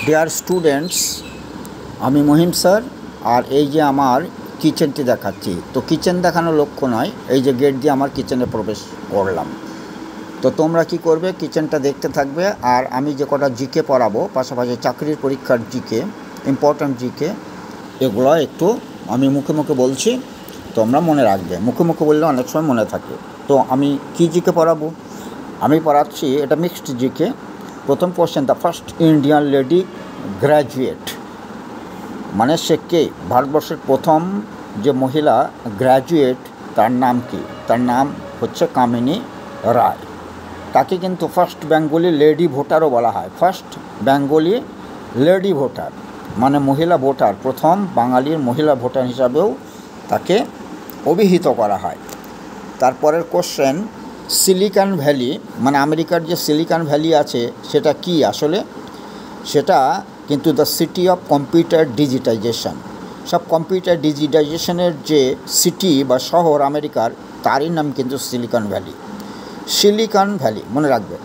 Dear students, আমি Mahim sir. আর এই যে আমার কিচেনটি দেখাচ্ছি, তো কিচেন দেখানোর লক্ষ্য নয়, এই যে গেট দিয়ে আমার কিচেনে প্রবেশ করলাম। তো তোমরা কি করবে, কিচেনটা দেখতে থাকবে। আর আমি যে কটা জিকে পড়াবো, পাশাপাশি চাকরির পরীক্ষার জিকে, ইম্পর্ট্যান্ট জিকে, এগুলো একটু আমি মুখে মুখে বলছি, তোমরা মনে রাখবে। মুখে মুখে বললে অনেক সময় মনে থাকে। তো আমি কি জিকে পড়াবো, আমি পড়াচ্ছি এটা মিক্সড জিকে। প্রথম question, the first Indian lady graduate, মানে সে কে? ভারতবর্ষের প্রথম যে মহিলা গ্র্যাজুয়েট, তার নাম কি? তার নাম হচ্ছে কামিনী রায়। তাকে কিন্তু ফার্স্ট বেঙ্গলি লেডি ভোটারও বলা হয়। ফার্স্ট বেঙ্গলি লেডি ভোটার মানে মহিলা ভোটার, প্রথম বাঙালির মহিলা ভোটার হিসাবেও তাকে অভিহিত করা হয়। তারপরের কোশ্চেন, সিলিকন ভ্যালি, মানে আমেরিকার যে সিলিকন ভ্যালি আছে সেটা কি আসলে? সেটা কিন্তু the city of computer digitisation. সব কম্পিউটার ডিজিটাইজেশনের যে সিটি বা শহর আমেরিকার, তারই নাম কিন্তু সিলিকন ভ্যালি। সিলিকন ভ্যালি মনে রাখবে।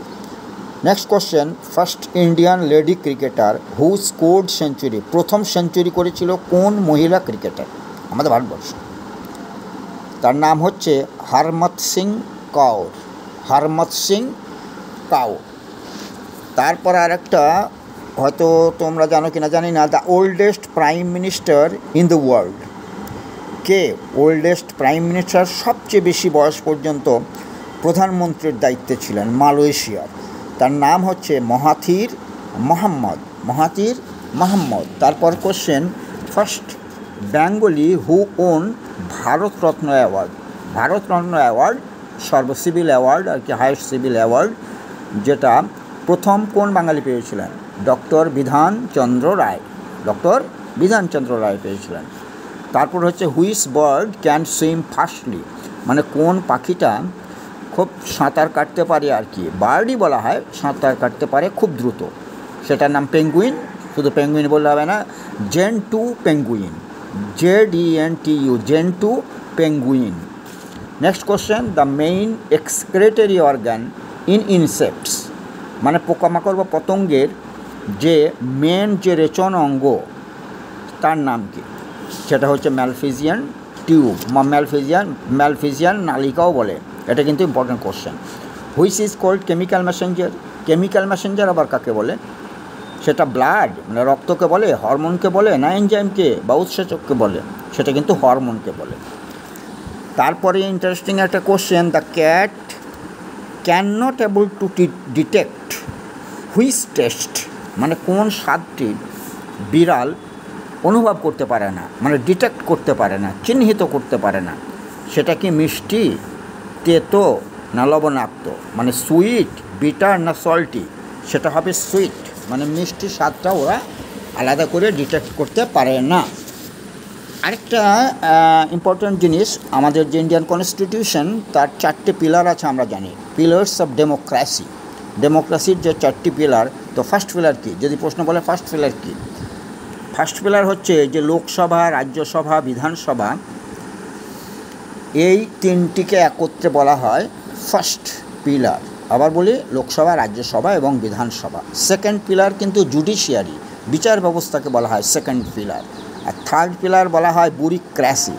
Next question, first Indian lady cricketer who scored century, প্রথম সেঞ্চুরি করেছিল কোন মহিলা ক্রিকেটার আমাদের ভারতবর্ষ? তার নাম হচ্ছে হরমত সিং কৌর। হরমত সিং কৌর। তারপর আরেকটা হয়তো তোমরা জানো কিনা জানি না, the oldest prime minister in the world. K oldest prime minister? সবচেয়ে বেশি বয়স পর্যন্ত প্রধানমন্ত্রীর দায়িত্বে ছিলেন মালয়েশিয়ার। তার নাম হচ্ছে মহাথির মোহাম্মদ। Mahathir Mohamad. তারপর question, first Bengali who won Bharat Ratna award. Bharat Ratna award সর্বসিভিল অ্যাওয়ার্ড আর কি, হাইয়েস্ট সিভিল অ্যাওয়ার্ড, যেটা প্রথম কোন বাঙালি পেয়েছিলেন? ডক্টর বিধানচন্দ্র রায়। ডক্টর বিধানচন্দ্র রায় পেয়েছিলেন। তারপর হচ্ছে which bird can swim fastly, মানে কোন পাখিটা খুব সাঁতার কাটতে পারে আর কি, বার্ডই বলা হয়, সাঁতার কাটতে পারে খুব দ্রুত, সেটার নাম পেঙ্গুইন। শুধু পেঙ্গুইন বললে হবে না, gentoo penguin, ZENTU, gentoo penguin. Next question, the main excretory organ in insects, মানে পোকামাকড় বা পতঙ্গের যে মেন যে রেচন অঙ্গ, তার নাম কি? সেটা হচ্ছে ম্যালফিজিয়ান টিউব, ম্যালফিজিয়ান নালিকাও বলে। এটা কিন্তু important question. Which is called chemical messenger. Chemical messenger আবার কাকে বলে? সেটা ব্লাড মানে রক্তকে বলে, হরমোনকে বলে, না এনজাইমকে বা উৎসেচককে বলে? সেটা কিন্তু হরমোনকে বলে। তারপরে ইন্টারেস্টিং একটা question, the cat can not able to detect which test, মানে কোন স্বাদটি বিড়াল অনুভব করতে পারে না, মানে ডিটেক্ট করতে পারে না, চিহ্নিত করতে পারে না? সেটা কি মিষ্টি, তেতো না লবণাক্ত, মানে সুইট, বিটার না সল্টি? সেটা হবে সুইট, মানে মিষ্টি স্বাদটা ওরা আলাদা করে ডিটেক্ট করতে পারে না। আরেকটা ইম্পর্ট্যান্ট জিনিস, আমাদের যে ইন্ডিয়ান কনস্টিটিউশন, তার 4টে পিলার আছে আমরা জানি, পিলার্স অফ ডেমোক্রেসি। ডেমোক্রেসির যে 4টি পিলার, তো ফার্স্ট পিলার কি? যদি প্রশ্ন বলে ফার্স্ট পিলার কি, ফার্স্ট পিলার হচ্ছে যে লোকসভা, রাজ্যসভা, বিধানসভা, এই 3টিকে একত্রে বলা হয় ফার্স্ট পিলার। আবার বলি, লোকসভা, রাজ্যসভা এবং বিধানসভা। সেকেন্ড পিলার কিন্তু জুডিশিয়ারি, বিচার ব্যবস্থাকে বলা হয় সেকেন্ড পিলার। আর থার্ড পিলার বলা হয় ব্যুরোক্রেসি।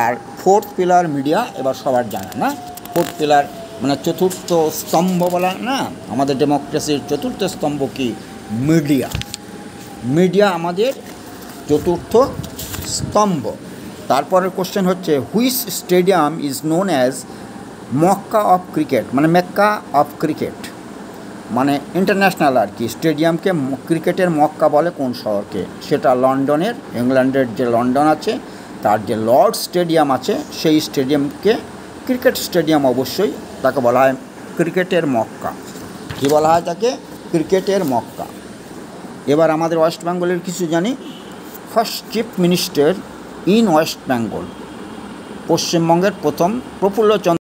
আর ফোর্থ পিলার মিডিয়া। এবার সবার জানা না, ফোর্থ পিলার মানে চতুর্থ স্তম্ভ বলা না, আমাদের ডেমোক্রেসির চতুর্থ স্তম্ভ কি? মিডিয়া আমাদের চতুর্থ স্তম্ভ। তারপরের কোশ্চেন হচ্ছে, which stadium is known as Mecca of cricket, মানে মেক্কা অফ ক্রিকেট, মানে ইন্টারন্যাশনাল আর কি স্টেডিয়ামকে ক্রিকেটের মক্কা বলে কোন শহরকে? সেটা লন্ডনের, ইংল্যান্ডের যে লন্ডন আছে তার যে লর্ড স্টেডিয়াম আছে, সেই স্টেডিয়ামকে ক্রিকেট স্টেডিয়াম অবশ্যই, তাকে বলা হয় ক্রিকেটের মক্কা। কী বলা হয় তাকে? ক্রিকেটের মক্কা। এবার আমাদের ওয়েস্ট বেঙ্গলের কিছু জানি। First chief minister in West Bengal, পশ্চিমবঙ্গের প্রথম প্রফুল্লচন্দ্র